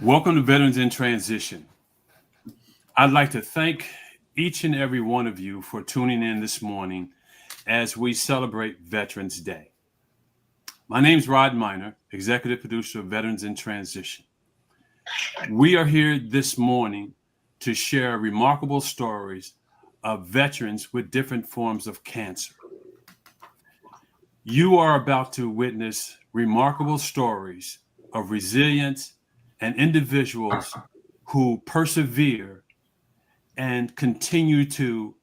Welcome to Veterans in Transition. I'd like to thank each and every one of you for tuning in this morning as we celebrate Veterans Day. My name is Rod Miner, Executive Producer of Veterans in Transition. We are here this morning to share remarkable stories of veterans with different forms of cancer. You are about to witness remarkable stories of resilience and individuals who persevere and continue to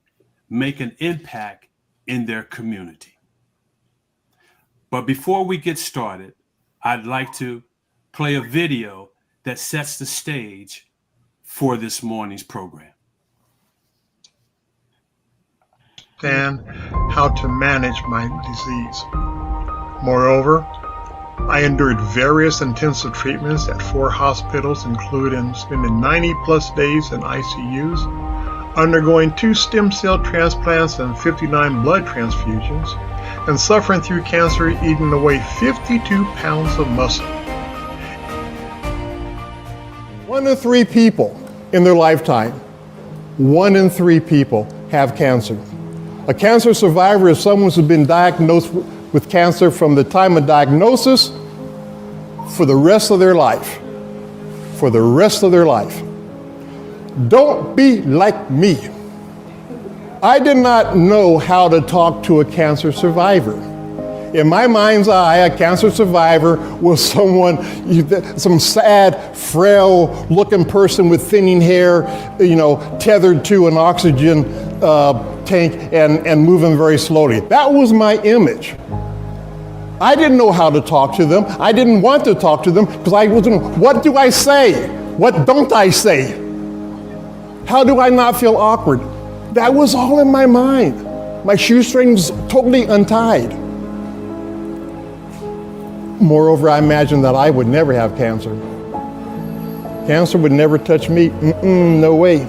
make an impact in their community. But before we get started, I'd like to play a video that sets the stage for this morning's program. And how to manage my disease. Moreover, I endured various intensive treatments at 4 hospitals, including spending 90 plus days in ICUs, undergoing 2 stem cell transplants and 59 blood transfusions, and suffering through cancer, eating away 52 pounds of muscle. 1 in 3 people in their lifetime, 1 in 3 people have cancer. A cancer survivor is someone who's been diagnosed with cancer from the time of diagnosis for the rest of their life. For the rest of their life. Don't be like me. I did not know how to talk to a cancer survivor. In my mind's eye, a cancer survivor was someone, some sad, frail-looking person with thinning hair, tethered to an oxygen tank and moving very slowly. That was my image. I didn't know how to talk to them. I didn't want to talk to them because I wasn't, what do I say? What don't I say? How do I not feel awkward? That was all in my mind. My shoestrings totally untied. Moreover, I imagined that I would never have cancer. Cancer would never touch me. No way.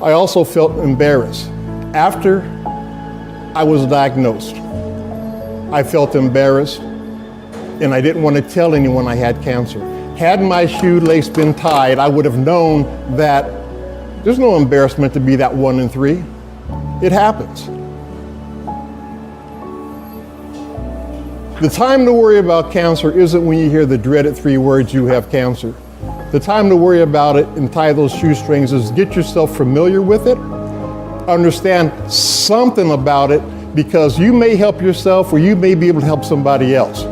I also felt embarrassed. After I was diagnosed, I felt embarrassed, and I didn't want to tell anyone I had cancer. Had my shoelace been tied, I would have known that there's no embarrassment to be that 1 in 3. It happens. The time to worry about cancer isn't when you hear the dreaded 3 words, "you have cancer." The time to worry about it and tie those shoestrings is get yourself familiar with it, understand something about it, because you may help yourself or you may be able to help somebody else.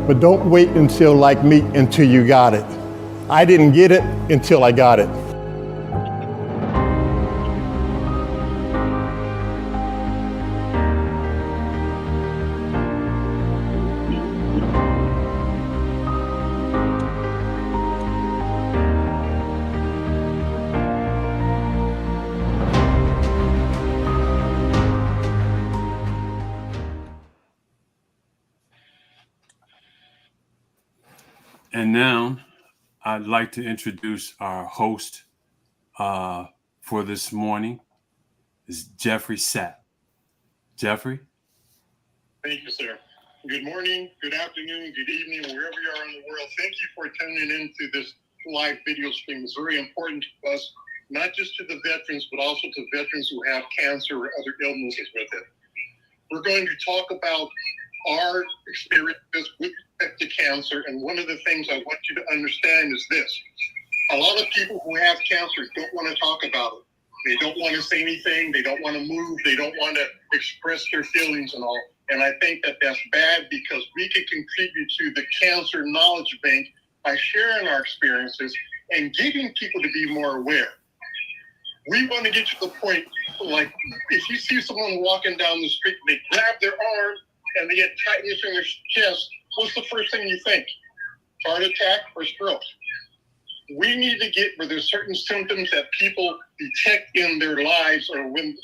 But don't wait until, like me, until you got it. I didn't get it until I got it. And now I'd like to introduce our host for this morning is Jeffery Sapp. Jeffrey? Thank you, sir. Good morning, good afternoon, good evening, wherever you are in the world. Thank you for tuning into this live video stream. It's very important to us, not just to the veterans, but also to veterans who have cancer or other illnesses with it. We're going to talk about our experiences with respect to cancer, and one of the things I want you to understand is this. A lot of people who have cancer don't want to talk about it. They don't want to say anything, they don't want to move, they don't want to express their feelings and all. And I think that that's bad, because we can contribute to the cancer knowledge bank by sharing our experiences and getting people to be more aware. We want to get to the point, like, if you see someone walking down the street, they grab their arm and they get tightness in their chest, what's the first thing you think? Heart attack or stroke? We need to get where there's certain symptoms that people detect in their lives, or when,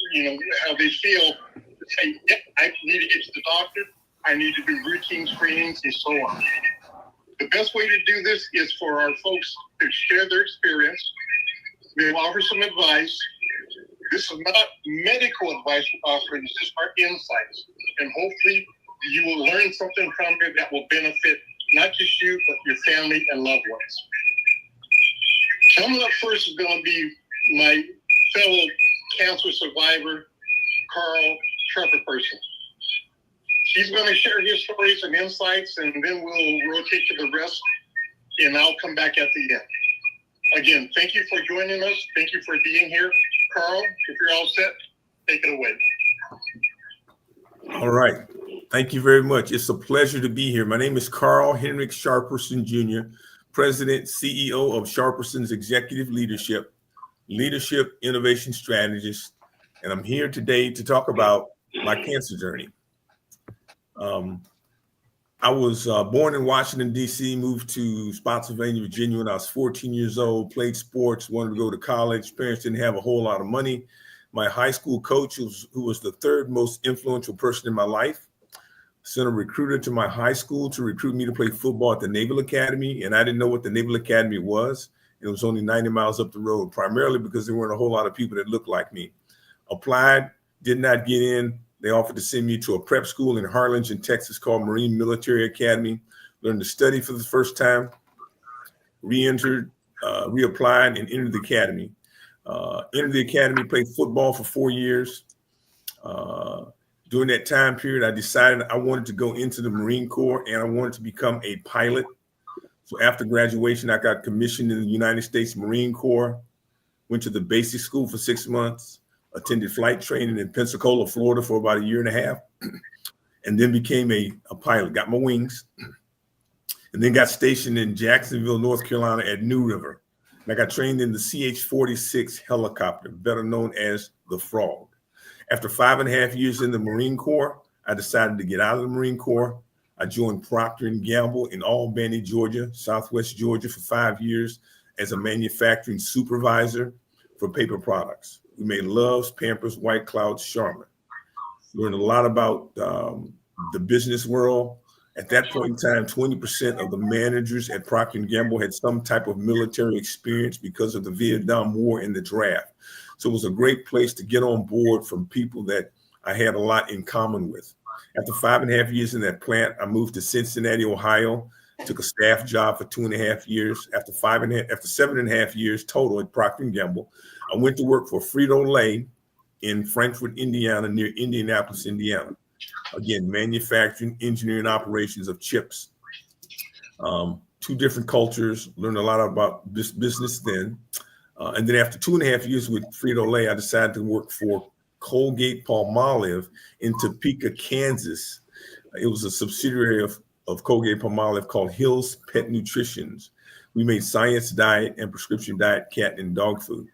how they feel, to say, yeah, I need to get to the doctor, I need to do routine screenings, and so on. The best way to do this is for our folks to share their experience. We'll offer some advice. This is not medical advice we're offering, it's just our insights. And hopefully you will learn something from it that will benefit not just you, but your family and loved ones. Coming up first is going to be my fellow cancer survivor, Carl Trefferperson. He's going to share his stories and insights, and then we'll rotate to the rest, and I'll come back at the end. Again, thank you for joining us. Thank you for being here. Carl, if you're all set, take it away. All right. Thank you very much. It's a pleasure to be here. My name is Carl Henrik Sharperson Jr., President, CEO of Sharperson's Executive Leadership Innovation Strategist, and I'm here today to talk about my cancer journey. I was born in Washington, D.C., moved to Spotsylvania, Virginia when I was 14 years old, played sports, wanted to go to college. Parents didn't have a whole lot of money. My high school coach, who was the third most influential person in my life, sent a recruiter to my high school to recruit me to play football at the Naval Academy, and I didn't know what the Naval Academy was. It was only 90 miles up the road, primarily because there weren't a whole lot of people that looked like me. Applied, did not get in. They offered to send me to a prep school in Harlingen, Texas called Marine Military Academy. Learned to study for the first time, re-entered, reapplied, and entered the academy. Entered the academy, played football for 4 years. During that time period, I decided I wanted to go into the Marine Corps and I wanted to become a pilot. So after graduation, I got commissioned in the United States Marine Corps, went to the basic school for 6 months, attended flight training in Pensacola, Florida for about 1.5 years, and then became a pilot, got my wings, and then got stationed in Jacksonville, North Carolina at New River. And I got trained in the CH-46 helicopter, better known as the Frog. After 5.5 years in the Marine Corps, I decided to get out of the Marine Corps. I joined Procter & Gamble in Albany, Georgia, Southwest Georgia for 5 years as a manufacturing supervisor for paper products. We made Love's, Pampers, White Cloud, Charmin. Learned a lot about the business world. At that point in time, 20% of the managers at Procter & Gamble had some type of military experience because of the Vietnam War and the draft. So it was a great place to get on board from people that I had a lot in common with. After 5.5 years in that plant, I moved to Cincinnati, Ohio, took a staff job for 2.5 years. After 7.5 years total at Procter & Gamble, I went to work for Frito-Lay in Frankfort, Indiana, near Indianapolis, Indiana. Again, manufacturing, engineering, operations of chips. 2 different cultures, learned a lot about this business then. And then after 2.5 years with Frito-Lay, I decided to work for Colgate-Palmolive in Topeka, Kansas. It was a subsidiary of Colgate-Palmolive called Hill's Pet Nutritions. We made Science Diet and Prescription Diet cat and dog food.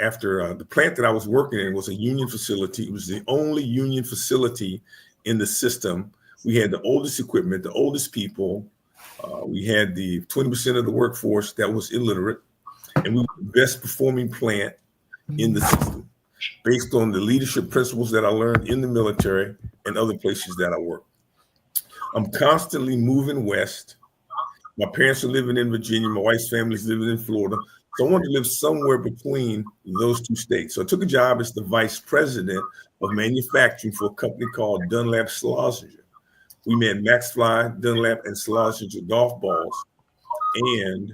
After the plant that I was working in was a union facility, it was the only union facility in the system. We had the oldest equipment, the oldest people. We had the 20% of the workforce that was illiterate, and we were the best performing plant in the system based on the leadership principles that I learned in the military and other places that I worked. I'm constantly moving west. My parents are living in Virginia. My wife's family's living in Florida. So I wanted to live somewhere between those 2 states. So I took a job as the vice president of manufacturing for a company called Dunlap Schlesinger. We made Max Fly, Dunlap, and Schlesinger golf balls and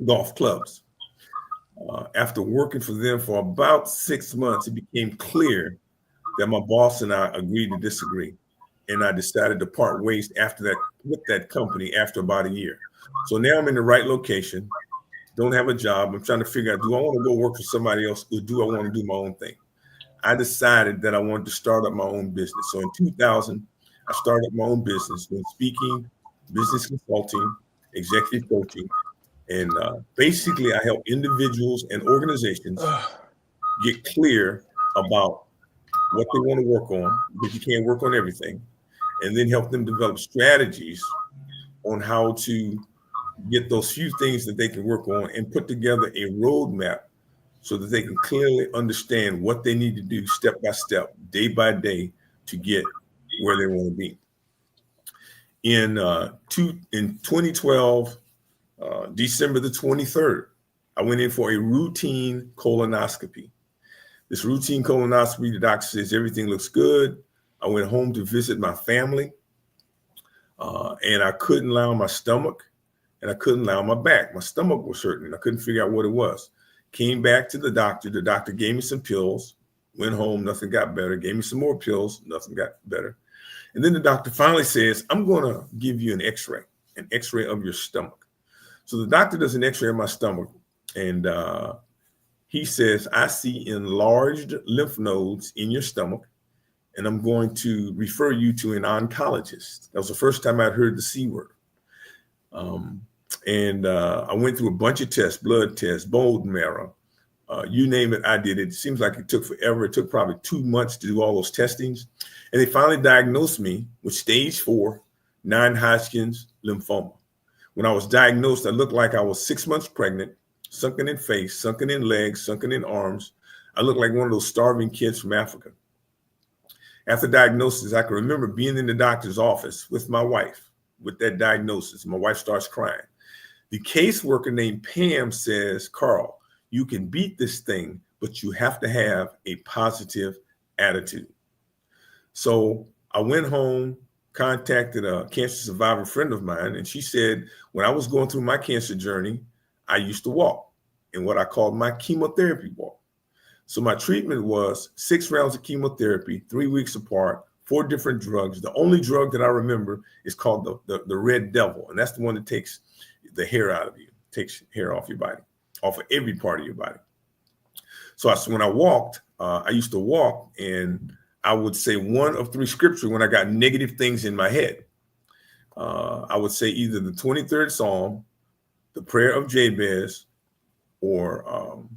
golf clubs. After working for them for about 6 months, it became clear that my boss and I agreed to disagree. And I decided to part ways after that with that company after about 1 year. So now I'm in the right location, don't have a job. I'm trying to figure out, do I want to go work for somebody else or do I want to do my own thing? I decided that I wanted to start up my own business. So in 2000, I started my own business doing speaking, business consulting, executive coaching. And basically, I help individuals and organizations get clear about what they want to work on, because you can't work on everything, and then help them develop strategies on how to get those few things that they can work on and put together a roadmap so that they can clearly understand what they need to do step by step, day by day to get where they want to be. In 2012, December the 23rd, I went in for a routine colonoscopy. This routine colonoscopy, the doctor says everything looks good. I went home to visit my family, and I couldn't lie on my stomach, and I couldn't lie on my back. My stomach was hurting. I couldn't figure out what it was. Came back to the doctor. The doctor gave me some pills. Went home, nothing got better. Gave me some more pills, nothing got better. And then the doctor finally says, I'm going to give you an x-ray of your stomach. So the doctor does an x-ray of my stomach, and he says, I see enlarged lymph nodes in your stomach, and I'm going to refer you to an oncologist. That was the first time I'd heard the C word. I went through a bunch of tests, blood tests, bone marrow, you name it, I did it. It seems like it took forever. It took probably 2 months to do all those testings. And they finally diagnosed me with stage 4 non-Hodgkin's lymphoma. When I was diagnosed, I looked like I was 6 months pregnant, sunken in face, sunken in legs, sunken in arms. I looked like one of those starving kids from Africa. After diagnosis, I can remember being in the doctor's office with my wife with that diagnosis. My wife starts crying. The caseworker named Pam says, Carl, you can beat this thing, but you have to have a positive attitude. So I went home, contacted a cancer survivor friend of mine, and she said, when I was going through my cancer journey, I used to walk in what I called my chemotherapy walk. So my treatment was 6 rounds of chemotherapy, 3 weeks apart, 4 different drugs. The only drug that I remember is called the Red Devil, and that's the one that takes the hair out of you, takes hair off your body, off of every part of your body. So when I walked, I used to walk, and I would say 1 of 3 scripture when I got negative things in my head. I would say either the 23rd Psalm, the prayer of Jabez, or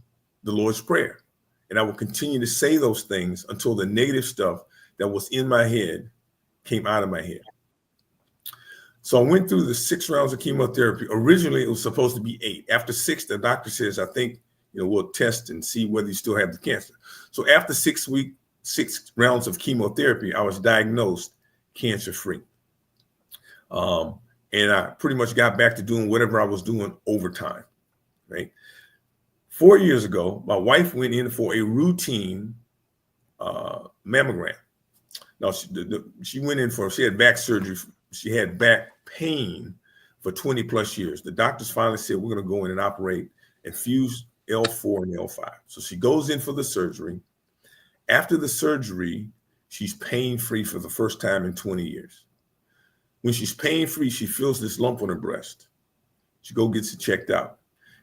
the Lord's Prayer. And I would continue to say those things until the negative stuff that was in my head came out of my head. So I went through the 6 rounds of chemotherapy. Originally, it was supposed to be 8. After 6, the doctor says, I think, we'll test and see whether you still have the cancer. So after 6 rounds of chemotherapy, I was diagnosed cancer-free. And I pretty much got back to doing whatever I was doing over time, right? 4 years ago, my wife went in for a routine mammogram. Now, she went in she had back surgery. She had back pain for 20 plus years. The doctors finally said, we're going to go in and operate and fuse L4 and L5. So she goes in for the surgery. After the surgery, she's pain-free for the first time in 20 years. When she's pain-free, she feels this lump on her breast. She gets it checked out.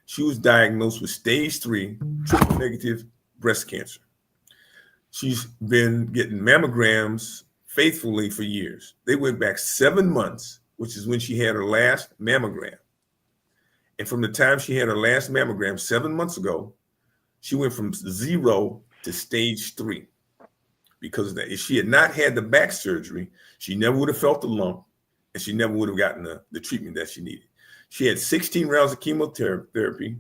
She was diagnosed with stage 3 triple negative breast cancer. She's been getting mammograms faithfully for years. They went back 7 months, which is when she had her last mammogram. And from the time she had her last mammogram 7 months ago, she went from 0 to stage 3. Because of that, if she had not had the back surgery, she never would have felt the lump, and she never would have gotten the treatment that she needed. She had 16 rounds of chemotherapy,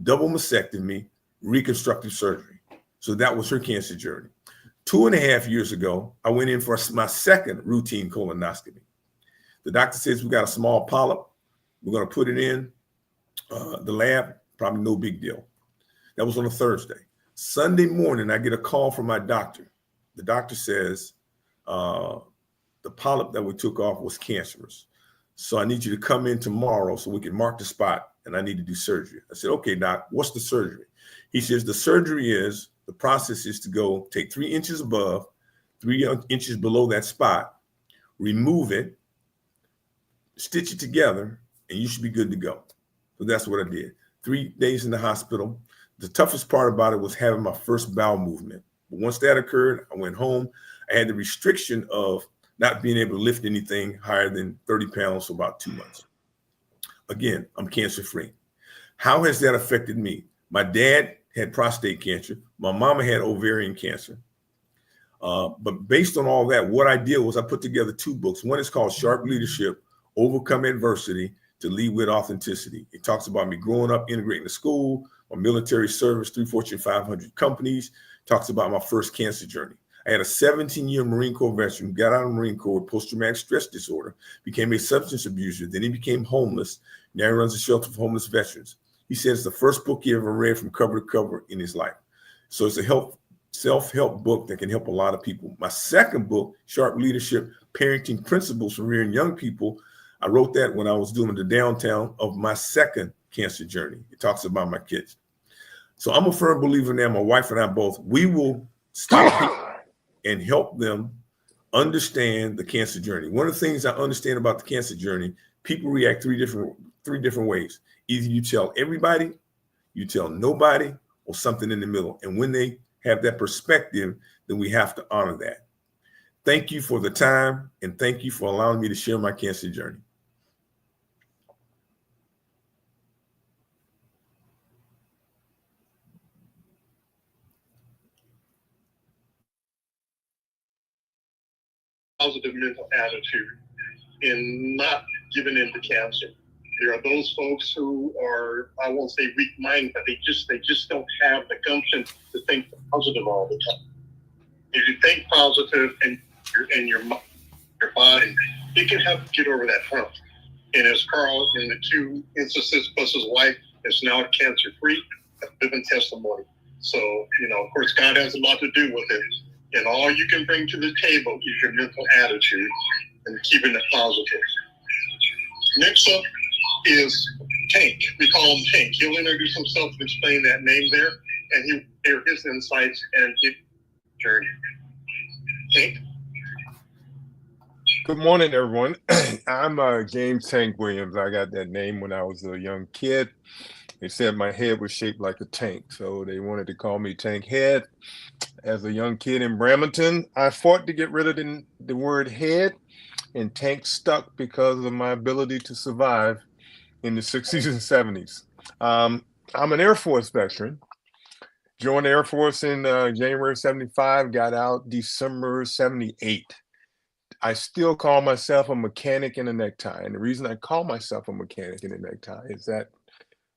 double mastectomy, reconstructive surgery. So that was her cancer journey. 2.5 years ago, I went in for my second routine colonoscopy. The doctor says we got a small polyp. We're going to put it in the lab, probably no big deal. That was on a Thursday. Sunday morning, I get a call from my doctor. The doctor says the polyp that we took off was cancerous. So I need you to come in tomorrow so we can mark the spot, and I need to do surgery. I said, okay, doc, what's the surgery? He says the process is to go take 3 inches above, 3 inches below that spot, remove it, stitch it together, and you should be good to go. So that's what I did. 3 days in the hospital. The toughest part about it was having my first bowel movement. But once that occurred, I went home. I had the restriction of not being able to lift anything higher than 30 pounds for about 2 months. Again, I'm cancer-free. How has that affected me? My dad had prostate cancer. My mama had ovarian cancer. But based on all that, what I did was I put together 2 books. One is called Sharp Leadership, Overcome Adversity to Lead with Authenticity. It talks about me growing up, integrating the school, my military service, 3 Fortune 500 companies. Talks about my first cancer journey. I had a 17-year Marine Corps veteran who got out of the Marine Corps with post-traumatic stress disorder, became a substance abuser, then he became homeless. Now he runs a shelter for homeless veterans. He said it's the first book he ever read from cover to cover in his life. So it's a self-help book that can help a lot of people. My second book, Sharp Leadership, Parenting Principles for Rearing Young People, I wrote that when I was doing the downtown of my second cancer journey. It talks about my kids. So I'm a firm believer now, my wife and I both, we will stop people and help them understand the cancer journey. One of the things I understand about the cancer journey, people react three different ways. Either you tell everybody, you tell nobody, or something in the middle. And when they have that perspective, then we have to honor that. Thank you for the time, and thank you for allowing me to share my cancer journey. Positive mental attitude in not giving in to cancer. There are those folks who are, I won't say weak-minded, but they just don't have the gumption to think positive all the time. If you think positive and your body, it can help get over that hump. And as Carl, in the two instances, plus his wife, is now cancer-free, a living testimony. So, of course, God has a lot to do with it. And all you can bring to the table is your mental attitude and keeping it positive. Next up is Tank. We call him Tank. He'll introduce himself and explain that name there, and he'll share his insights and his journey. Tank? Good morning, everyone. I'm James Tank Williams. I got that name when I was a young kid. They said my head was shaped like a tank, so they wanted to call me Tank Head. As a young kid in Brampton, I fought to get rid of the word head, and tank stuck because of my ability to survive in the 60s and 70s. I'm an Air Force veteran. Joined the Air Force in January 75, got out December 78. I still call myself a mechanic in a necktie. And the reason I call myself a mechanic in a necktie is that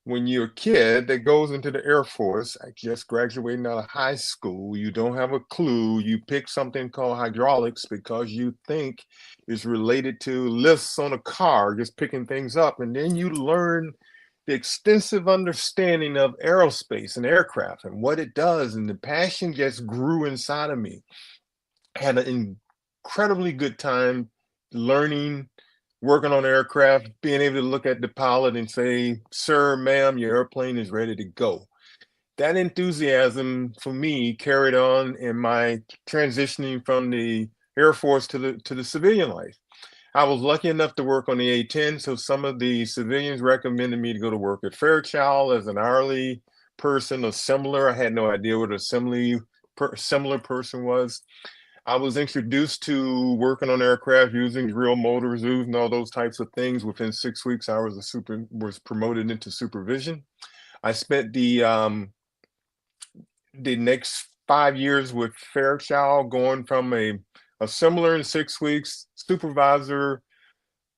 when you're a kid that goes into the Air Force, I just graduated out of high school, you don't have a clue. You pick something called hydraulics because you think it's related to lifts on a car, just picking things up. And then you learn the extensive understanding of aerospace and aircraft and what it does. And the passion just grew inside of me. I had an incredibly good time learning, working on aircraft, being able to look at the pilot and say, "Sir, ma'am, your airplane is ready to go." That enthusiasm for me carried on in my transitioning from the Air Force to the civilian life. I was lucky enough to work on the A-10, so some of the civilians recommended me to go to work at Fairchild as an hourly person, assembler. I had no idea what an assembler person was. I was introduced to working on aircraft using real motors, and all those types of things. Within 6 weeks, I was promoted into supervision. I spent the next 5 years with Fairchild, going from a assembler in 6 weeks, supervisor,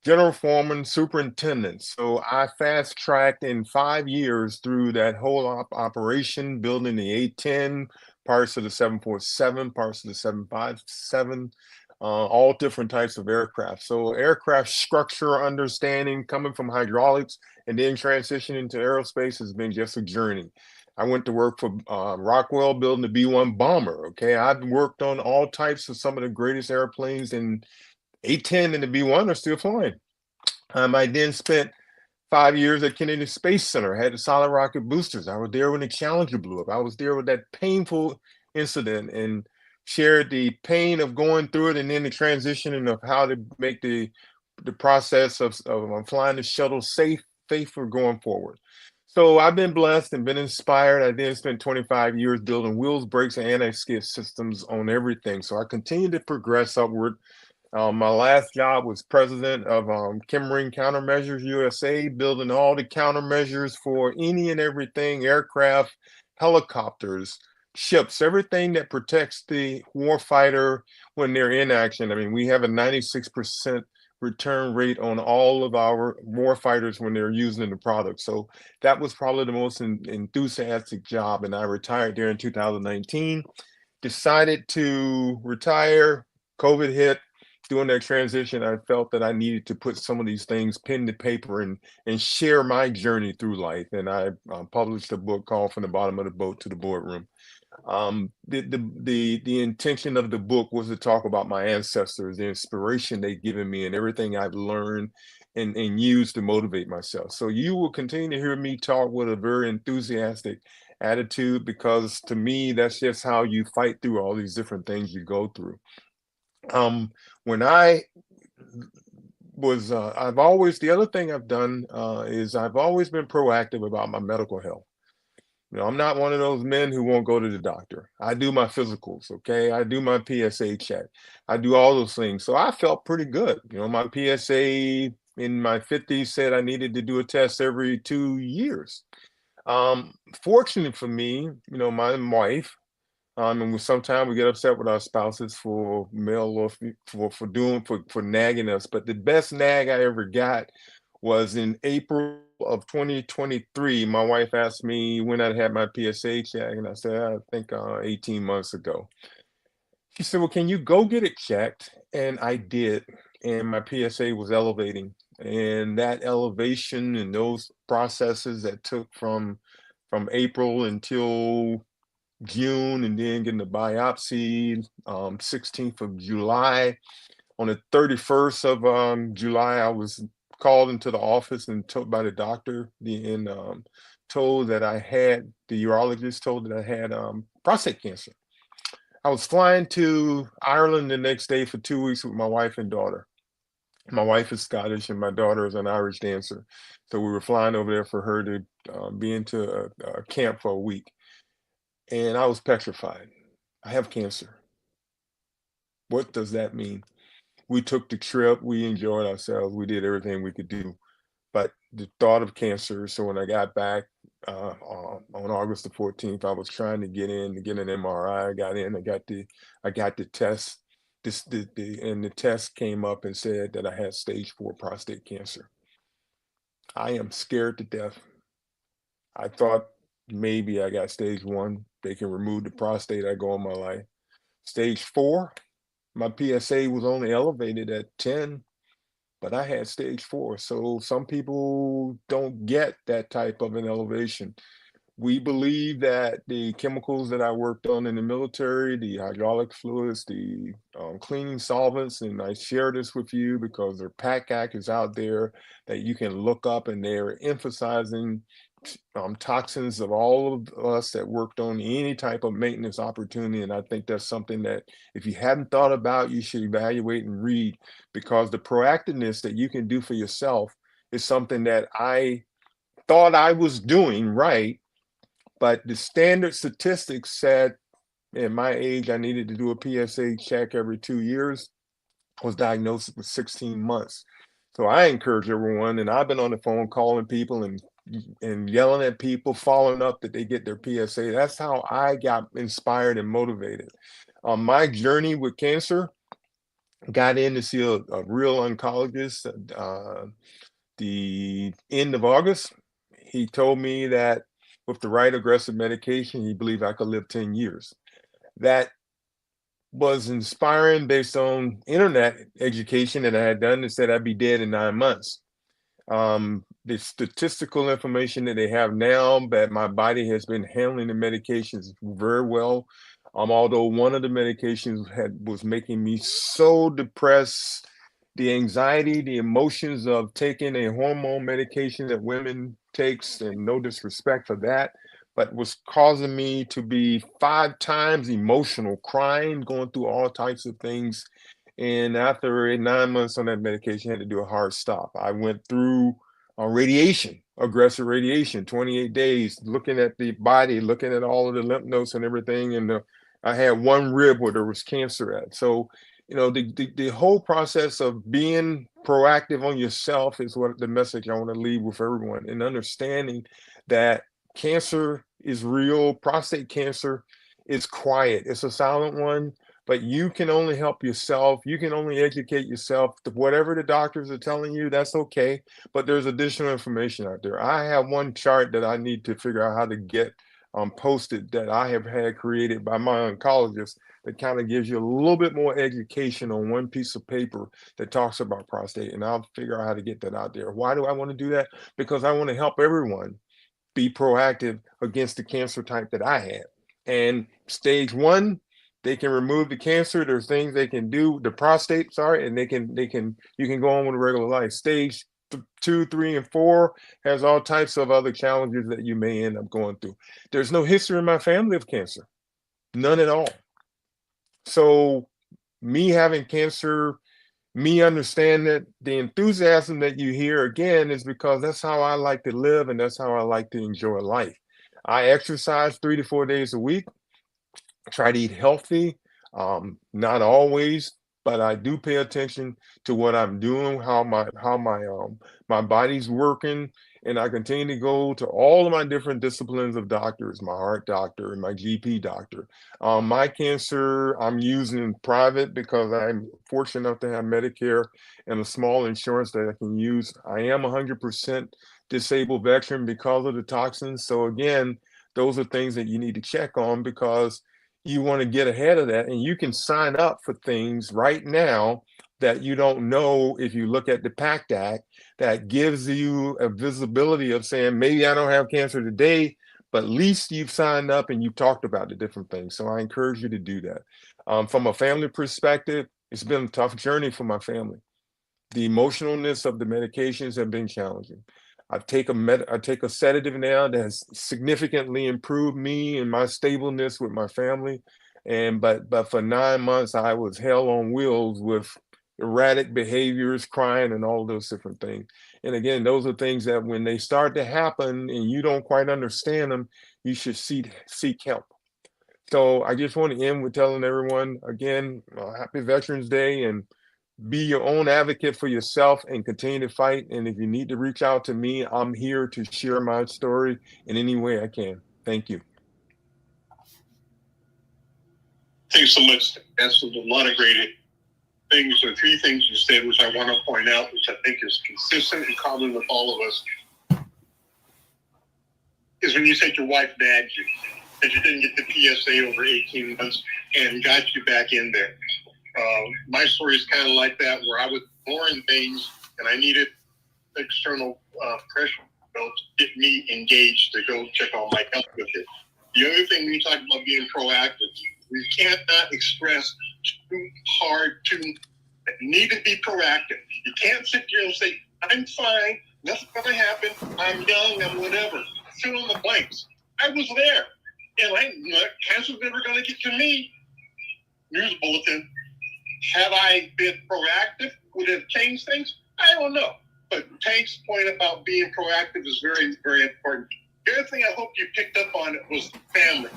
general foreman, superintendent. So I fast tracked in 5 years through that whole operation, building the A-10, parts of the 747, parts of the 757, all different types of aircraft. So aircraft structure understanding, coming from hydraulics and then transitioning to aerospace, has been just a journey. I went to work for Rockwell building the B-1 bomber. Okay, I've worked on all types of some of the greatest airplanes, and A-10 and the B-1 are still flying. I then spent 5 years at Kennedy Space Center, had the solid rocket boosters. I was there when the Challenger blew up. I was there with that painful incident and shared the pain of going through it, and then the transitioning of how to make the process of flying the shuttle safer going forward. So I've been blessed and been inspired. I then spent 25 years building wheels, brakes, and anti-skid systems on everything. So I continue to progress upward. My last job was president of Marine Countermeasures USA, building all the countermeasures for any and everything, aircraft, helicopters, ships, everything that protects the warfighter when they're in action. I mean, we have a 96% return rate on all of our warfighters when they're using the product. So that was probably the most enthusiastic job. And I retired there in 2019, decided to retire. COVID hit. during that transition, I felt that I needed to put some of these things pen to paper and share my journey through life. And I published a book called From the Bottom of the Boat to the Boardroom. The intention of the book was to talk about my ancestors, the inspiration they've given me, and everything I've learned and used to motivate myself. So you will continue to hear me talk with a very enthusiastic attitude, because to me, that's just how you fight through all these different things you go through. When I was, the other thing I've done is I've always been proactive about my medical health. You know, I'm not one of those men who won't go to the doctor. I do my physicals, okay? I do my PSA check. I do all those things. So I felt pretty good. You know, my PSA in my 50s said I needed to do a test every 2 years. Fortunately for me, you know, my wife, and sometimes we get upset with our spouses for male or for nagging us. But the best nag I ever got was in April of 2023. My wife asked me when I had my PSA check, and I said, I think 18 months ago. She said, well, can you go get it checked? And I did, and my PSA was elevating. And that elevation and those processes that took from April until June, and then getting the biopsy 16th of July. On the 31st of July, I was called into the office and told by the doctor and told that I had, the urologist told that I had prostate cancer. I was flying to Ireland the next day for 2 weeks with my wife and daughter. My wife is Scottish and my daughter is an Irish dancer. So we were flying over there for her to be into a camp for a week. And I was petrified. I have cancer. What does that mean? We took the trip, we enjoyed ourselves, we did everything we could do. But the thought of cancer, so when I got back on August the 14th, I was trying to get in to get an MRI. I got in, I got the test. And the test came up and said that I had stage 4 prostate cancer. I am scared to death. I thought maybe I got stage 1. They can remove the prostate, I go on my life. Stage 4, my PSA was only elevated at 10, but I had stage 4. So some people don't get that type of an elevation. We believe that the chemicals that I worked on in the military, the hydraulic fluids, the cleaning solvents, and I share this with you because their PACAC is out there that you can look up, and they're emphasizing toxins of all of us that worked on any type of maintenance opportunity. And I think that's something that if you hadn't thought about, you should evaluate and read, because the proactiveness that you can do for yourself is something that I thought I was doing right. But the standard statistics said at my age, I needed to do a PSA check every 2 years. I was diagnosed with 16 months. So I encourage everyone, and I've been on the phone calling people and yelling at people, following up that they get their PSA. That's how I got inspired and motivated. My journey with cancer, got in to see a real oncologist the end of August. He told me that with the right aggressive medication, he believed I could live 10 years. That was inspiring based on internet education that I had done that said I'd be dead in 9 months. The statistical information that they have now, that my body has been handling the medications very well. Although one of the medications was making me so depressed, the anxiety, the emotions of taking a hormone medication that women takes, and no disrespect for that, but was causing me to be 5 times emotional, crying, going through all types of things. And after 9 months on that medication, I had to do a hard stop. I went through radiation, aggressive radiation, 28 days, looking at the body, looking at all of the lymph nodes and everything. And I had one rib where there was cancer at. So, you know, the whole process of being proactive on yourself is what the message I want to leave with everyone, and understanding that cancer is real. Prostate cancer is quiet. It's a silent one, but you can only help yourself. You can only educate yourself. Whatever the doctors are telling you, that's okay. But there's additional information out there. I have one chart that I need to figure out how to get posted that I have had created by my oncologist that kind of gives you a little bit more education on one piece of paper that talks about prostate, and I'll figure out how to get that out there. Why do I want to do that? Because I want to help everyone be proactive against the cancer type that I had. And stage 1, they can remove the cancer. There's things they can do, the prostate, sorry, and you can go on with a regular life. Stage 2, 3, and 4 has all types of other challenges that you may end up going through. There's no history in my family of cancer, none at all. So me having cancer, me understand that the enthusiasm that you hear again is because that's how I like to live and that's how I like to enjoy life. I exercise 3 to 4 days a week, try to eat healthy, not always, but I do pay attention to what I'm doing, how my body's working, and I continue to go to all of my different disciplines of doctors, my heart doctor and my GP doctor. My cancer, I'm using private because I'm fortunate enough to have Medicare and a small insurance that I can use. I am 100% disabled veteran because of the toxins. So again, those are things that you need to check on because you want to get ahead of that, and you can sign up for things right now that you don't know. If you look at the PACT Act, that gives you a visibility of saying, maybe I don't have cancer today, but at least you've signed up and you've talked about the different things. So I encourage you to do that. From a family perspective, it's been a tough journey for my family. The emotionalness of the medications have been challenging. I take a sedative now that has significantly improved me and my stableness with my family. But for 9 months, I was hell on wheels with erratic behaviors, crying, and all those different things. And again, those are things that when they start to happen and you don't quite understand them, you should seek help. So I just want to end with telling everyone again, happy Veterans Day, and be your own advocate for yourself and continue to fight. And if you need to reach out to me, I'm here to share my story in any way I can. Thank you. Thanks so much. That's a lot of great things, or 3 things you said, which I want to point out, which I think is consistent and common with all of us, is when you said your wife nagged you, that you didn't get the PSA over 18 months and got you back in there. My story is kind of like that, where I was ignoring things and I needed external pressure to get me engaged to go check on my health with it. The other thing when you talk about being proactive, we cannot express too hard to need to be proactive. You can't sit here and say, I'm fine, nothing's going to happen, I'm young, I'm whatever. Fill in the blanks. I was there, and cancer's never going to get to me. News bulletin. Have I been proactive? Would it have changed things? I don't know. But Tank's point about being proactive is very, very important. The other thing I hope you picked up on was family.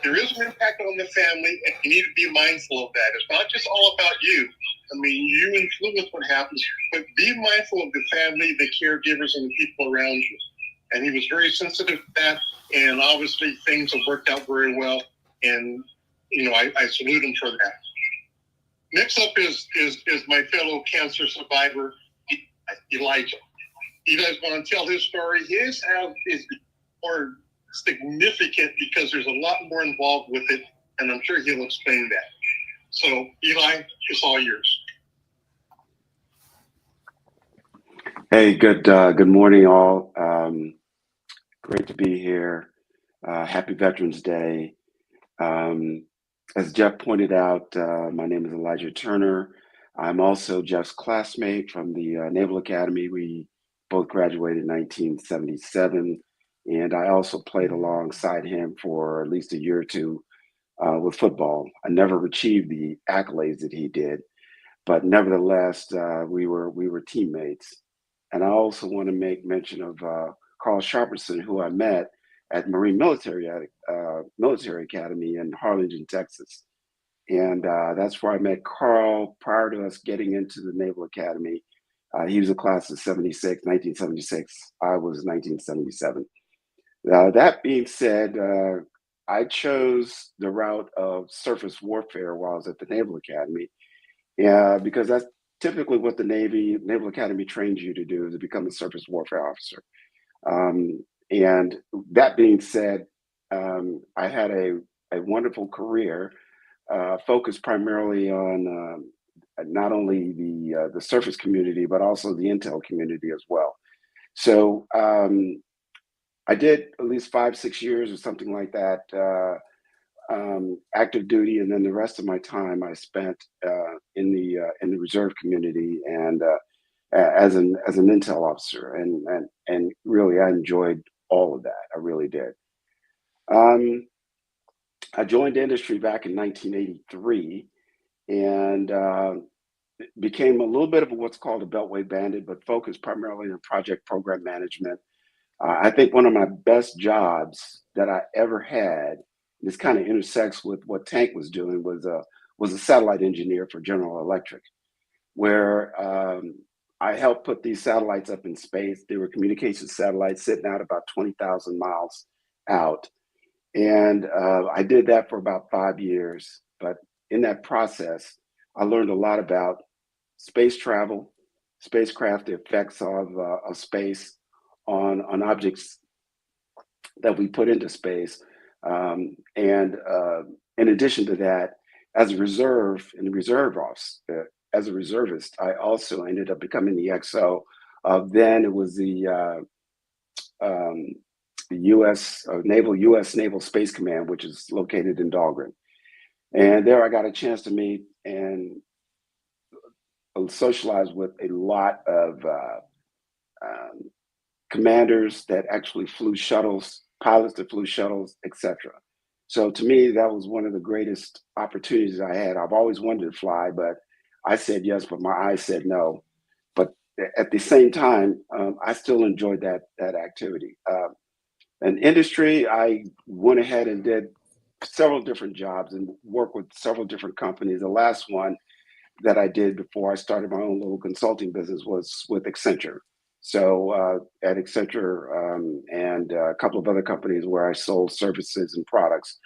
There is an impact on the family, and you need to be mindful of that. It's not just all about you. I mean, you influence what happens, but be mindful of the family, the caregivers, and the people around you. And he was very sensitive to that, and obviously things have worked out very well. And I salute him for that. Next up is my fellow cancer survivor, Elijah. You guys want to tell his story? His is more significant because there's a lot more involved with it, and I'm sure he'll explain that. So, Eli, it's all yours. Hey, good morning, all. Great to be here. Happy Veterans Day. As Jeff pointed out, my name is Elijah Turner. I'm also Jeff's classmate from the Naval Academy. We both graduated in 1977, and I also played alongside him for at least a year or two with football. I never achieved the accolades that he did, but nevertheless, we were teammates. And I also want to make mention of Carl Sharperson, who I met at Marine Military Academy in Harlingen, Texas. And that's where I met Carl prior to us getting into the Naval Academy. He was a class of 1976. I was 1977. That being said, I chose the route of surface warfare while I was at the Naval Academy, because that's typically what the Naval Academy trains you to do, is to become a surface warfare officer. And that being said, I had a wonderful career focused primarily on not only the surface community, but also the intel community as well. So I did at least 5, 6 years or something like that, active duty, and then the rest of my time I spent in the reserve community and as an intel officer, and really I enjoyed all of that. I really did. I joined the industry back in 1983 and became a little bit of what's called a Beltway bandit, but focused primarily on project program management. I think one of my best jobs that I ever had, this kind of intersects with what Tank was doing, was a satellite engineer for General Electric, where I helped put these satellites up in space. They were communication satellites sitting out about 20,000 miles out. And I did that for about 5 years. But in that process, I learned a lot about space travel, spacecraft, the effects of space on objects that we put into space. And in addition to that, as a reserve in the reserve office, as a reservist, I also ended up becoming the XO. Then it was the U.S. Naval Space Command, which is located in Dahlgren. And there I got a chance to meet and socialize with a lot of commanders that actually flew shuttles, pilots that flew shuttles, etc. So to me, that was one of the greatest opportunities I had. I've always wanted to fly, but I said yes, but my eyes said no. But at the same time, I still enjoyed that activity. In industry, I went ahead and did several different jobs and worked with several different companies. The last one that I did before I started my own little consulting business was with Accenture. So at Accenture and a couple of other companies where I sold services and products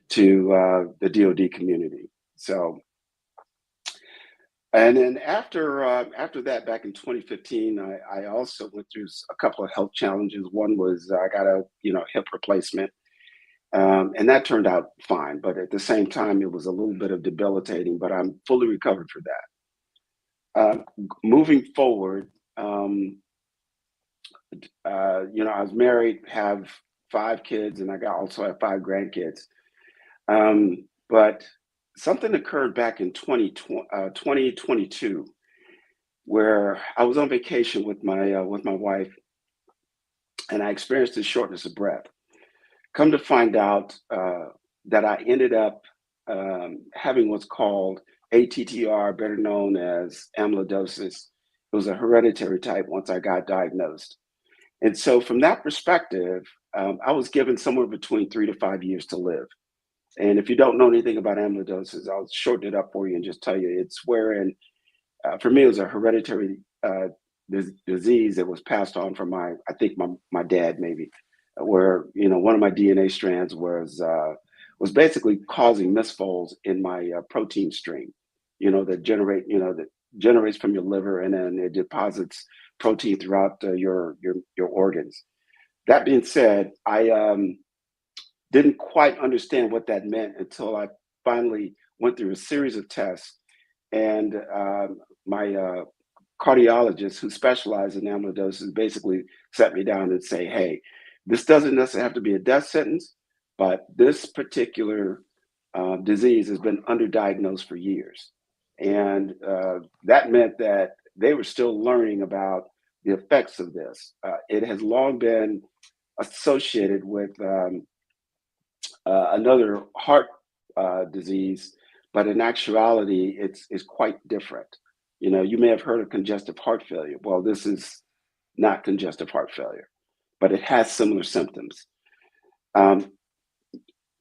to the DoD community. So, and then after that, back in 2015, I also went through a couple of health challenges. One was I got a hip replacement, and that turned out fine. But at the same time, it was a little bit of debilitating. But I'm fully recovered for that. Moving forward, I was married, have 5 kids, and I also have 5 grandkids. But something occurred back in 2022, where I was on vacation with my wife, and I experienced this shortness of breath. Come to find out that I ended up having what's called ATTR, better known as amyloidosis. It was a hereditary type once I got diagnosed. And so from that perspective, I was given somewhere between 3 to 5 years to live. And if you don't know anything about amyloidosis, I'll shorten it up for you and just tell you it's wherein, for me, it was a hereditary disease that was passed on from I think my dad maybe, where one of my DNA strands was basically causing misfolds in my protein stream, that generates from your liver, and then it deposits protein throughout your organs. That being said, I didn't quite understand what that meant until I finally went through a series of tests, and my cardiologist, who specialized in amyloidosis, basically sat me down and say, "Hey, this doesn't necessarily have to be a death sentence, but this particular disease has been underdiagnosed for years." And that meant that they were still learning about the effects of this. It has long been associated with another heart disease, but in actuality, it's quite different. You may have heard of congestive heart failure. Well, this is not congestive heart failure, but it has similar symptoms.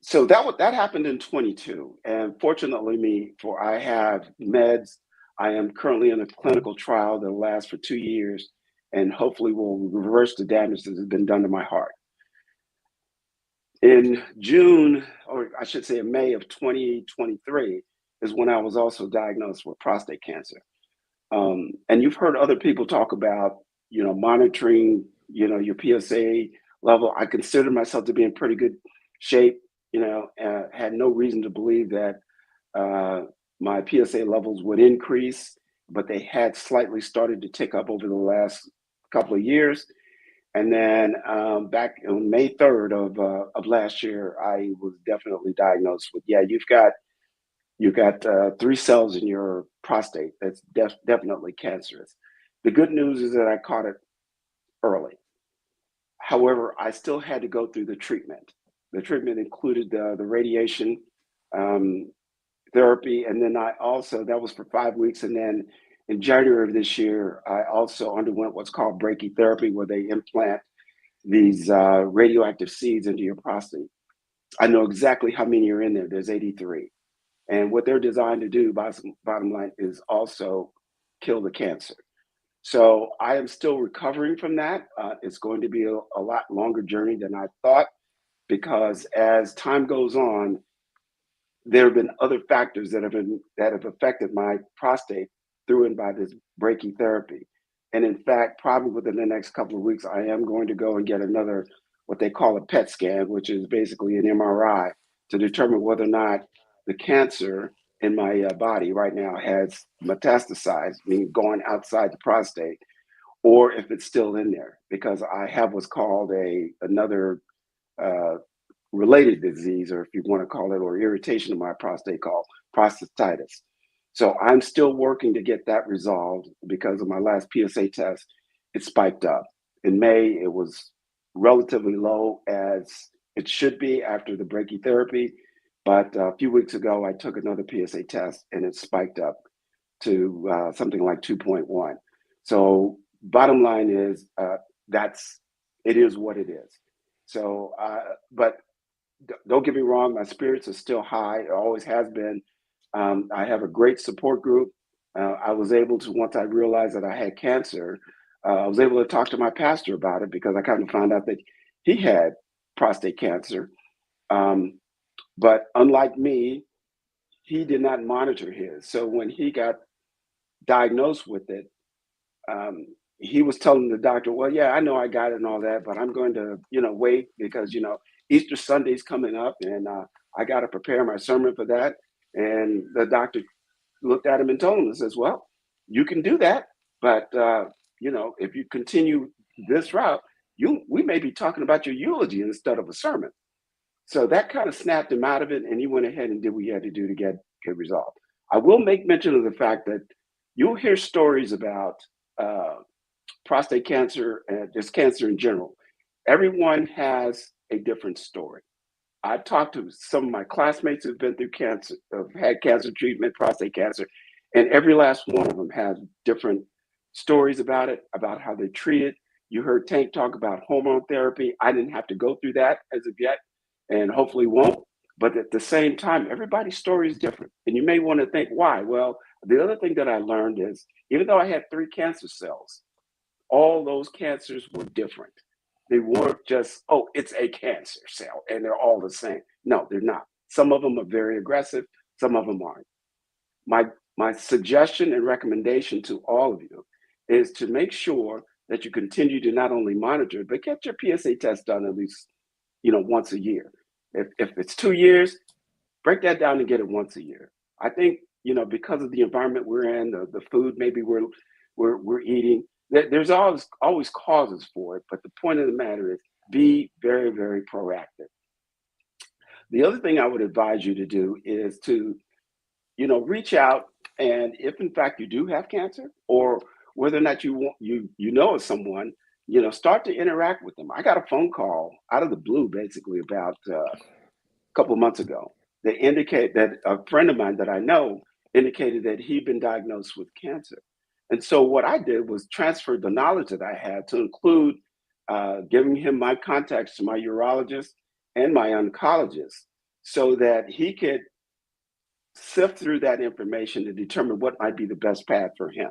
So that happened in 22, and fortunately I have meds. I am currently in a clinical trial that will last for 2 years, and hopefully will reverse the damage that has been done to my heart. In June, or I should say in May of 2023, is when I was also diagnosed with prostate cancer. And you've heard other people talk about, monitoring, your PSA level. I consider myself to be in pretty good shape, had no reason to believe that my PSA levels would increase, but they had slightly started to tick up over the last couple of years. And then back on May 3rd of last year, I was definitely diagnosed with, you've got 3 cells in your prostate. That's definitely cancerous. The good news is that I caught it early. However, I still had to go through the treatment. The treatment included the radiation therapy. And then that was for 5 weeks. And then in January of this year, I also underwent what's called brachytherapy, where they implant these radioactive seeds into your prostate. I know exactly how many are in there. There's 83. And what they're designed to do, bottom line, is also kill the cancer. So I am still recovering from that. It's going to be a lot longer journey than I thought, because as time goes on, there have been other factors that have affected my prostate through and by this brachytherapy. And in fact, probably within the next couple of weeks, I am going to go and get another, what they call a PET scan, which is basically an MRI, to determine whether or not the cancer in my body right now has metastasized, meaning going outside the prostate, or if it's still in there, because I have what's called another related disease, or if you want to call it, or irritation of my prostate, called prostatitis. So I'm still working to get that resolved, because of my last PSA test, it spiked up. In May, it was relatively low, as it should be after the brachytherapy. But a few weeks ago, I took another PSA test and it spiked up to something like 2.1. So bottom line is, it is what it is. So, but don't get me wrong, my spirits are still high. It always has been. I have a great support group. I was able to, once I realized that I had cancer, I was able to talk to my pastor about it, because I kind of found out that he had prostate cancer. But unlike me, he did not monitor his. So when he got diagnosed with it, he was telling the doctor, well, yeah, I know I got it and all that, but I'm going to, wait, because, Easter Sunday's coming up, and I got to prepare my sermon for that. And the doctor looked at him and told him, and says, well, you can do that, but, if you continue this route, we may be talking about your eulogy instead of a sermon. So that kind of snapped him out of it, and he went ahead and did what he had to do to get resolved. I will make mention of the fact that you'll hear stories about prostate cancer and just cancer in general. Everyone has a different story. I've talked to some of my classmates who've been through cancer, have had cancer treatment, prostate cancer, and every last one of them has different stories about it, about how they treat it. You heard Tank talk about hormone therapy. I didn't have to go through that as of yet, and hopefully won't. But at the same time, everybody's story is different. And you may want to think, why? Well, the other thing that I learned is, even though I had 3 cancer cells, all those cancers were different. They weren't just, oh, it's a cancer cell and they're all the same. No, they're not. Some of them are very aggressive, some of them aren't. My suggestion and recommendation to all of you is to make sure that you continue to not only monitor, but get your PSA test done at least, once a year. If it's 2 years, break that down and get it once a year. I think, because of the environment we're in, the food maybe we're eating, there's always causes for it. But the point of the matter is, be very, very proactive. The other thing I would advise you to do is to, reach out, and if in fact you do have cancer, or whether or not you know of someone, start to interact with them. I got a phone call out of the blue, basically about a couple of months ago. They indicate that a friend of mine that I know indicated that he'd been diagnosed with cancer. And so what I did was transfer the knowledge that I had to include giving him my contacts to my urologist and my oncologist, so that he could sift through that information to determine what might be the best path for him.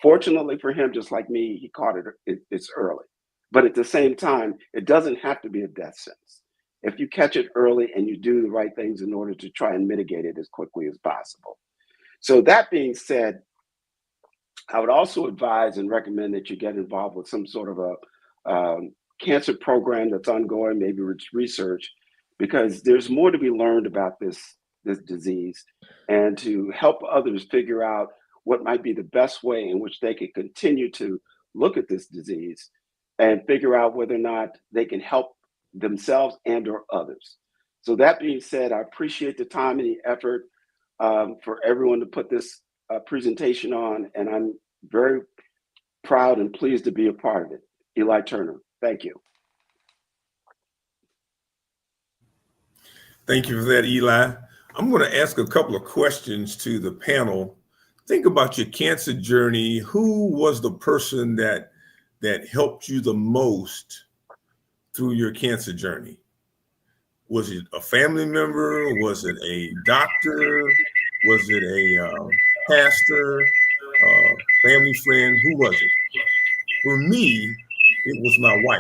Fortunately for him, just like me, he caught it's early. But at the same time, it doesn't have to be a death sentence if you catch it early and you do the right things in order to try and mitigate it as quickly as possible. So that being said, I would also advise and recommend that you get involved with some sort of a cancer program that's ongoing, maybe research, because there's more to be learned about this disease, and to help others figure out what might be the best way in which they can continue to look at this disease and figure out whether or not they can help themselves and or others. So that being said, I appreciate the time and the effort for everyone to put this presentation on, and I'm very proud and pleased to be a part of it. Eli Turner, thank you. Thank you for that, Eli. I'm going to ask a couple of questions to the panel. Think about your cancer journey. Who was the person that helped you the most through your cancer journey? Was it a family member? Was it a doctor? Was it a pastor? Family friend? Who was it? For me, it was my wife.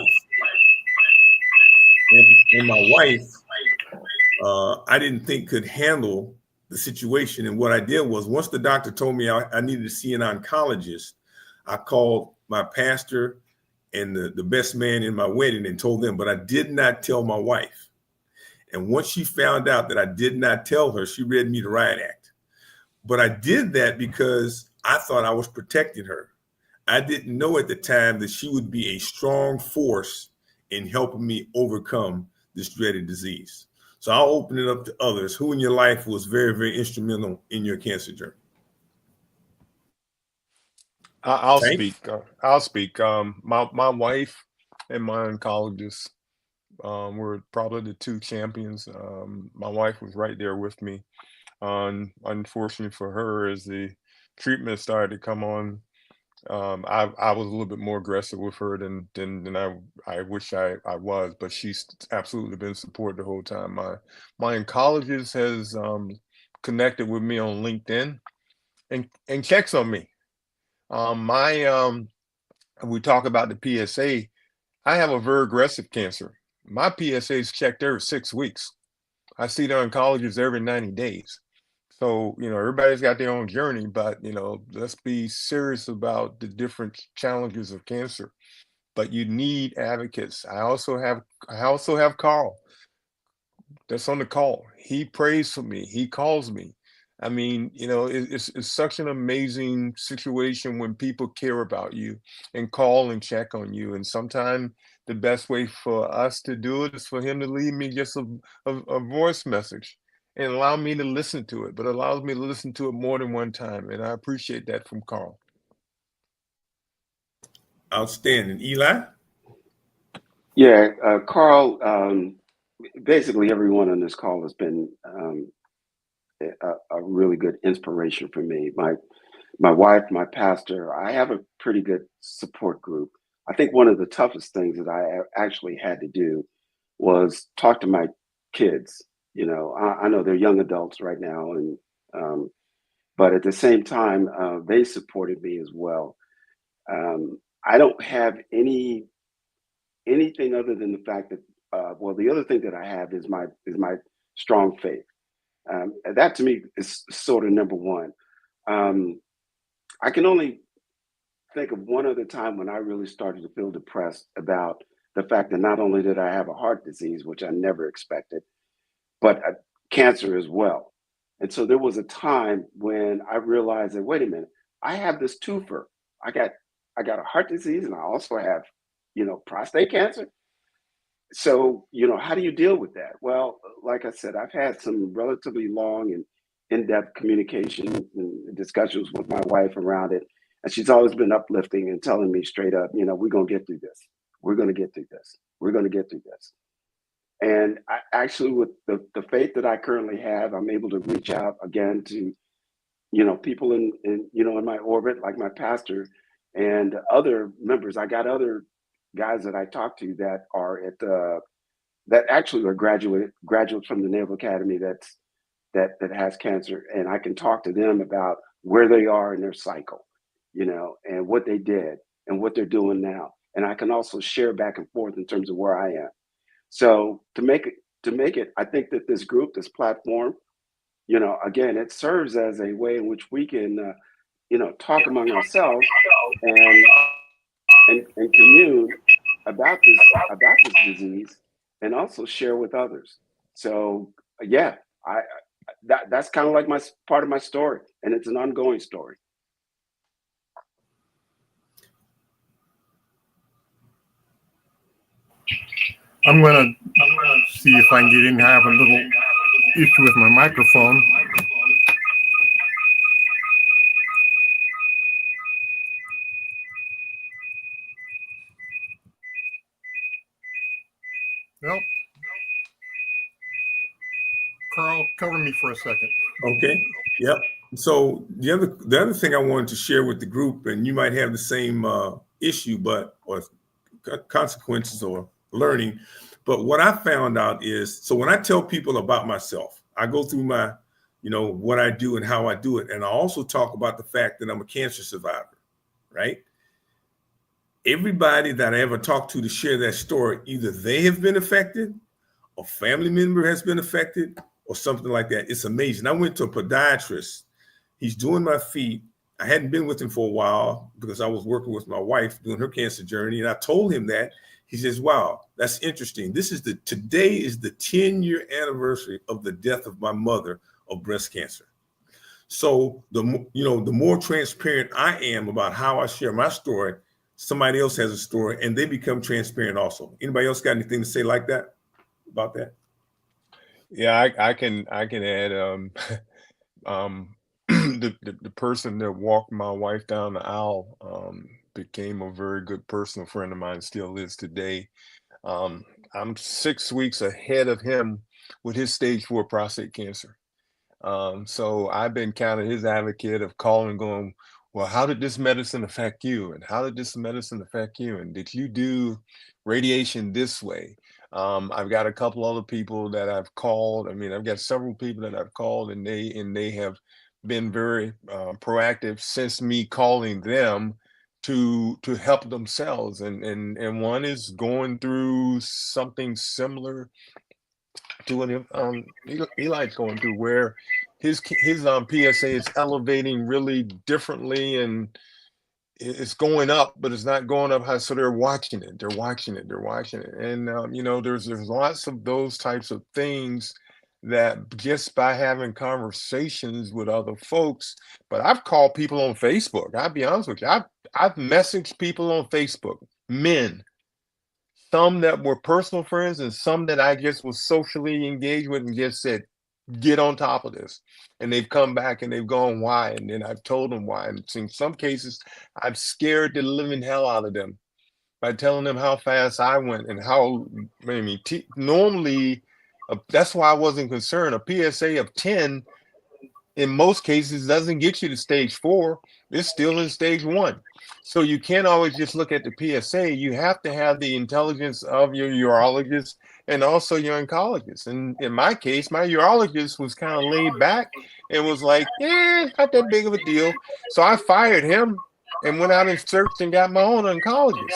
And my wife, I didn't think could handle the situation. And what I did was, once the doctor told me I needed to see an oncologist, I called my pastor and the best man in my wedding and told them, but I did not tell my wife. And once she found out that I did not tell her, she read me the riot act. But I did that because I thought I was protecting her. I didn't know at the time that she would be a strong force in helping me overcome this dreaded disease. So I'll open it up to others. Who in your life was very, very instrumental in your cancer journey? I'll Tank? speak. I'll speak. My wife and my oncologist were probably the two champions. My wife was right there with me. Unfortunately for her, as the treatment started to come on, I was a little bit more aggressive with her than I wish I was, but she's absolutely been supported the whole time. My oncologist has connected with me on LinkedIn and checks on me. We talk about the PSA. I have a very aggressive cancer. My PSA is checked every 6 weeks. I see the oncologist every 90 days. So, everybody's got their own journey, but, let's be serious about the different challenges of cancer. But you need advocates. I also have Carl that's on the call. He prays for me. He calls me. I mean, it's such an amazing situation when people care about you and call and check on you. And sometimes the best way for us to do it is for him to leave me just a voice message and allow me to listen to it, but allows me to listen to it more than one time. And I appreciate that from Carl. Outstanding. Eli? Yeah, Carl, basically everyone on this call has been a really good inspiration for me. My wife, my pastor, I have a pretty good support group. I think one of the toughest things that I actually had to do was talk to my kids. I know they're young adults right now, and but at the same time, they supported me as well. I don't have anything other than the fact that the other thing that I have is my strong faith. That to me is sort of number one. I can only think of one other time when I really started to feel depressed about the fact that not only did I have a heart disease, which I never expected, but cancer as well. And so there was a time when I realized that, wait a minute, I have this twofer. I got a heart disease and I also have, prostate cancer. So, how do you deal with that? Well, like I said, I've had some relatively long and in-depth communication and discussions with my wife around it. And she's always been uplifting and telling me straight up, we're going to get through this. We're going to get through this. We're going to get through this. And I actually, with the faith that I currently have, I'm able to reach out again to, people in my orbit, like my pastor and other members. I got other guys that I talk to that are that actually are graduates from the Naval Academy that has cancer, and I can talk to them about where they are in their cycle, and what they did and what they're doing now. And I can also share back and forth in terms of where I am. So to make it, I think that this group, this platform, again, it serves as a way in which we can, talk among ourselves and commune about this disease, and also share with others. So yeah, that's kind of like my part of my story, and it's an ongoing story. I'm gonna see if I can get in. I have a little issue with my microphone. Well, Carl, cover me for a second. Okay. Yep. So the other thing I wanted to share with the group, and you might have the same issue, or consequences or learning. But what I found out is, so when I tell people about myself, I go through my, what I do and how I do it. And I also talk about the fact that I'm a cancer survivor, right? Everybody that I ever talk to share that story, either they have been affected, a family member has been affected, or something like that. It's amazing. I went to a podiatrist. He's doing my feet. I hadn't been with him for a while because I was working with my wife doing her cancer journey. And I told him that. He says, wow, that's interesting. Today is the 10-year anniversary of the death of my mother of breast cancer. So the more transparent I am about how I share my story, somebody else has a story and they become transparent also. Anybody else got anything to say like that about that? Yeah, I can add the person that walked my wife down the aisle became a very good personal friend of mine, still is today. I'm 6 weeks ahead of him with his stage 4 prostate cancer. So I've been kind of his advocate of calling, going, well, how did this medicine affect you? And how did this medicine affect you? And did you do radiation this way? I've got a couple other people that I've called. I mean, I've got several people that I've called, and they have been very proactive since me calling them to help themselves. And one is going through something similar to what Eli's going through, where his PSA is elevating really differently, and it's going up, but it's not going up high. So they're watching it. And there's lots of those types of things that just by having conversations with other folks. But I've called people on Facebook. I'll be honest with you. I've messaged people on Facebook, men, some that were personal friends and some that I just was socially engaged with, and just said, get on top of this. And they've come back and they've gone, why? And then I've told them why. And in some cases, I've scared the living hell out of them by telling them how fast I went and how, normally, that's why I wasn't concerned. A PSA of 10 in most cases doesn't get you to stage 4. It's still in stage 1. So you can't always just look at the PSA. You have to have the intelligence of your urologist and also your oncologist. And in my case, my urologist was kind of laid back and was like, not that big of a deal. So I fired him and went out and searched and got my own oncologist.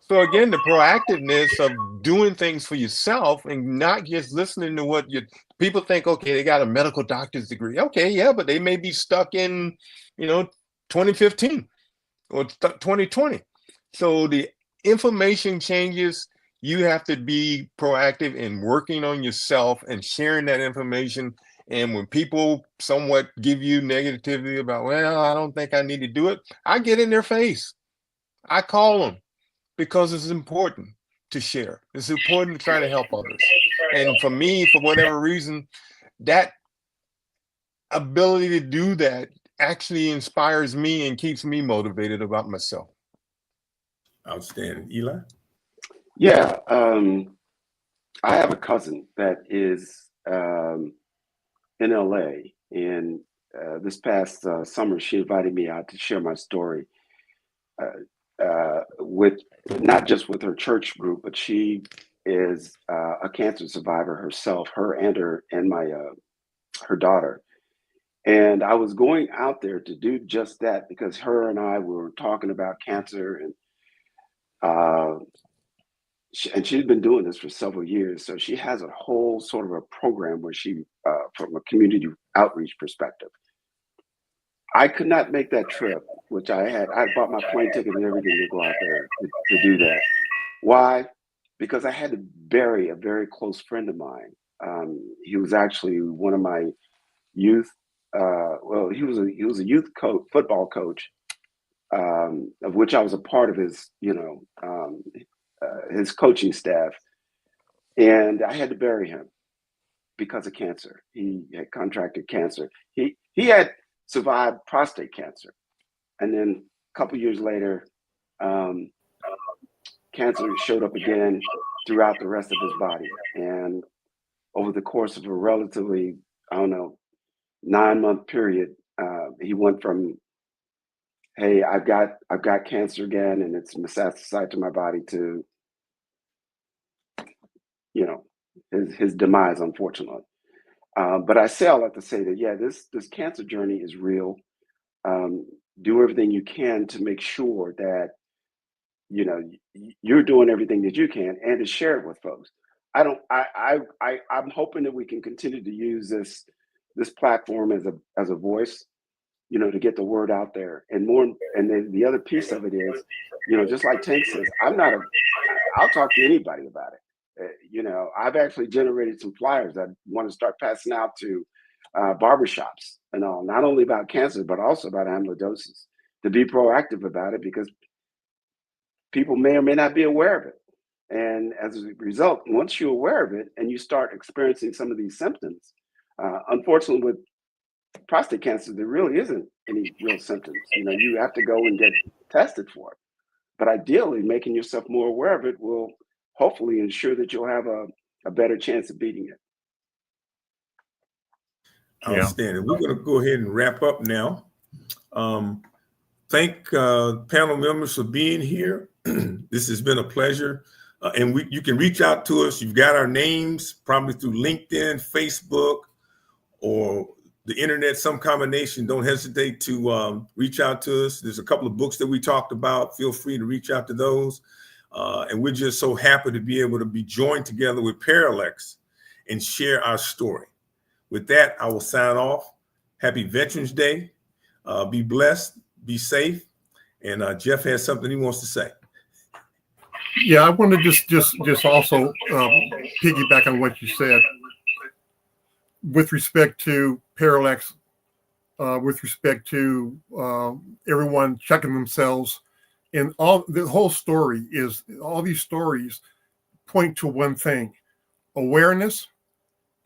So again, the proactiveness of doing things for yourself and not just listening to what people think, okay, they got a medical doctor's degree. Okay, yeah, but they may be stuck in, 2015 or 2020. So the information changes. You have to be proactive in working on yourself and sharing that information. And when people somewhat give you negativity about, well, I don't think I need to do it, I get in their face. I call them, because it's important to share. It's important to try to help others. And for me, for whatever reason, that ability to do that actually inspires me and keeps me motivated about myself. Outstanding. Eli? Yeah, I have a cousin that is in LA, and this past summer, she invited me out to share my story with not just with her church group, but she is a cancer survivor herself, her and her daughter. And I was going out there to do just that because her and I were talking about cancer, and she's been doing this for several years. So she has a whole sort of a program where she, from a community outreach perspective. I could not make that trip, which I bought my plane ticket and everything to go out there to do that. Why? Because I had to bury a very close friend of mine He was actually one of my youth. He was a youth coach, football coach, of which I was a part of his, his coaching staff, and I had to bury him because of cancer. He had contracted cancer. He had survived prostate cancer, and then a couple years later, cancer showed up again throughout the rest of his body. And over the course of a relatively, 9-month period, he went from, hey, I've got cancer again, and it's metastasized to my body, to, his demise, unfortunately. But I say all that to say that, yeah, this cancer journey is real. Do everything you can to make sure that, you're doing everything that you can, and to share it with folks. I'm hoping that we can continue to use this platform as a voice, to get the word out there. And then the other piece of it is, just like Tank says, I'll talk to anybody about it. I've actually generated some flyers that I want to start passing out to barbershops and all, not only about cancer, but also about amyloidosis, to be proactive about it, because people may or may not be aware of it. And as a result, once you're aware of it and you start experiencing some of these symptoms, unfortunately with prostate cancer, there really isn't any real symptoms. You have to go and get tested for it. But ideally, making yourself more aware of it will hopefully ensure that you'll have a better chance of beating it. Outstanding. We're going to go ahead and wrap up now. Thank panel members for being here. This has been a pleasure. And you can reach out to us. You've got our names, probably through LinkedIn, Facebook, or the internet, some combination. Don't hesitate to reach out to us. There's a couple of books that we talked about. Feel free to reach out to those. And we're just so happy to be able to be joined together with Parallax and share our story. With that, I will sign off. Happy Veterans Day. Be blessed, be safe. And Jeff has something he wants to say. Yeah, I want to just also piggyback on what you said with respect to Parallax, with respect to everyone checking themselves, and all the whole story is, all these stories point to one thing: awareness.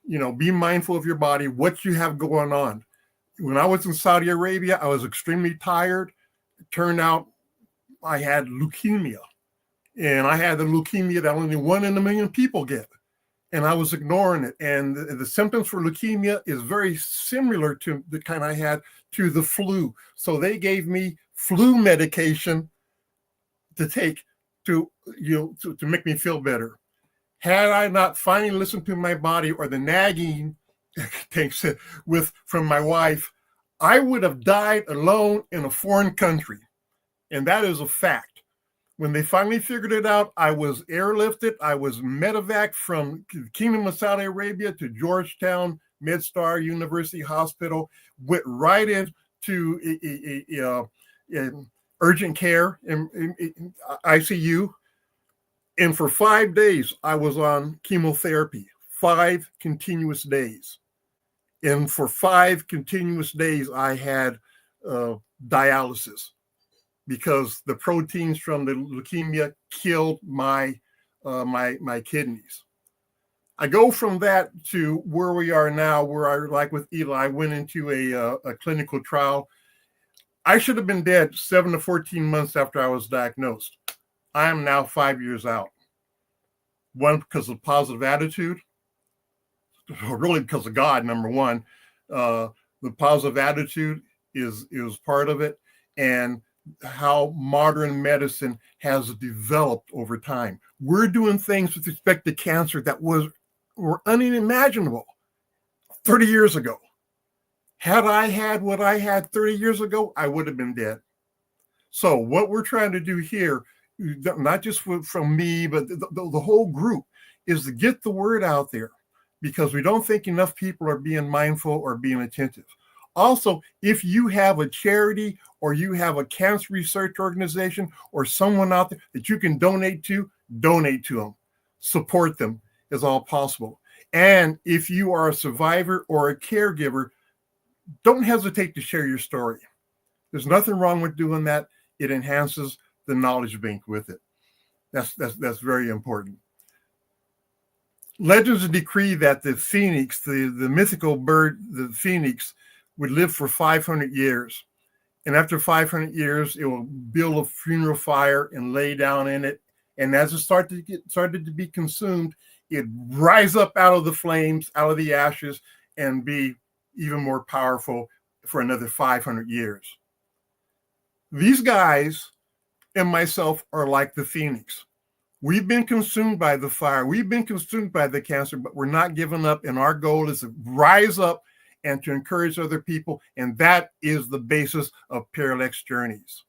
Be mindful of your body, what you have going on. When I was in Saudi Arabia, I was extremely tired. It turned out I had leukemia. And I had the leukemia that only 1 in a million people get. And I was ignoring it. And the symptoms for leukemia is very similar to the kind I had to the flu. So they gave me flu medication to take to make me feel better. Had I not finally listened to my body, or the nagging from my wife, I would have died alone in a foreign country. And that is a fact. When they finally figured it out, I was airlifted. I was medevac from the Kingdom of Saudi Arabia to Georgetown MedStar University Hospital, went right into urgent care in ICU. And for 5 days, I was on chemotherapy, 5 continuous days. And for 5 continuous days, I had dialysis, because the proteins from the leukemia killed my kidneys. I go from that to where we are now, where I, like with Eli, went into a clinical trial. I should have been dead 7 to 14 months after I was diagnosed. I am now 5 years out. One, because of positive attitude, really because of God, number one. The positive attitude is part of it, and how modern medicine has developed over time. We're doing things with respect to cancer that were unimaginable 30 years ago. Had I had what I had 30 years ago, I would have been dead. So what we're trying to do here, not just from me, but the whole group, is to get the word out there, because we don't think enough people are being mindful or being attentive. Also, if you have a charity, or you have a cancer research organization, or someone out there that you can donate to them. Support them as all possible. And if you are a survivor or a caregiver, don't hesitate to share your story. There's nothing wrong with doing that. It enhances the knowledge bank with it. That's very important. Legends decree that the phoenix, the mythical bird, the phoenix, would live for 500 years. And after 500 years, it will build a funeral fire and lay down in it. And as it started to be consumed, it rise up out of the flames, out of the ashes, and be even more powerful for another 500 years. These guys and myself are like the phoenix. We've been consumed by the fire. We've been consumed by the cancer, but we're not giving up. And our goal is to rise up and to encourage other people. And that is the basis of Parallax Journeys.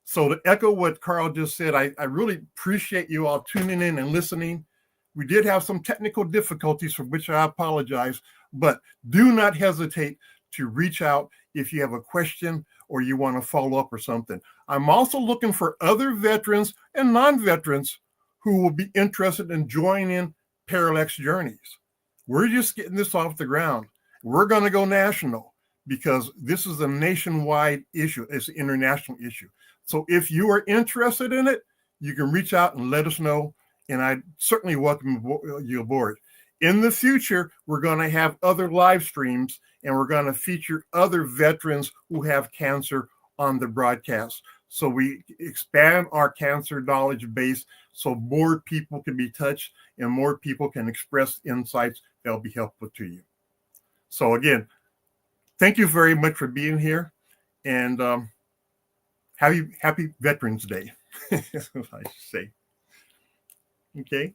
So to echo what Carl just said, I really appreciate you all tuning in and listening. We did have some technical difficulties for which I apologize, but do not hesitate to reach out if you have a question or you want to follow up or something. I'm also looking for other veterans and non-veterans who will be interested in joining Parallax Journeys. We're just getting this off the ground. We're going to go national because this is a nationwide issue. It's an international issue. So if you are interested in it, you can reach out and let us know, and I certainly welcome you aboard. In the future, we're going to have other live streams, and we're going to feature other veterans who have cancer on the broadcast. So we expand our cancer knowledge base so more people can be touched and more people can express insights that'll be helpful to you. So again, thank you very much for being here, and happy Veterans Day, I should say. Okay.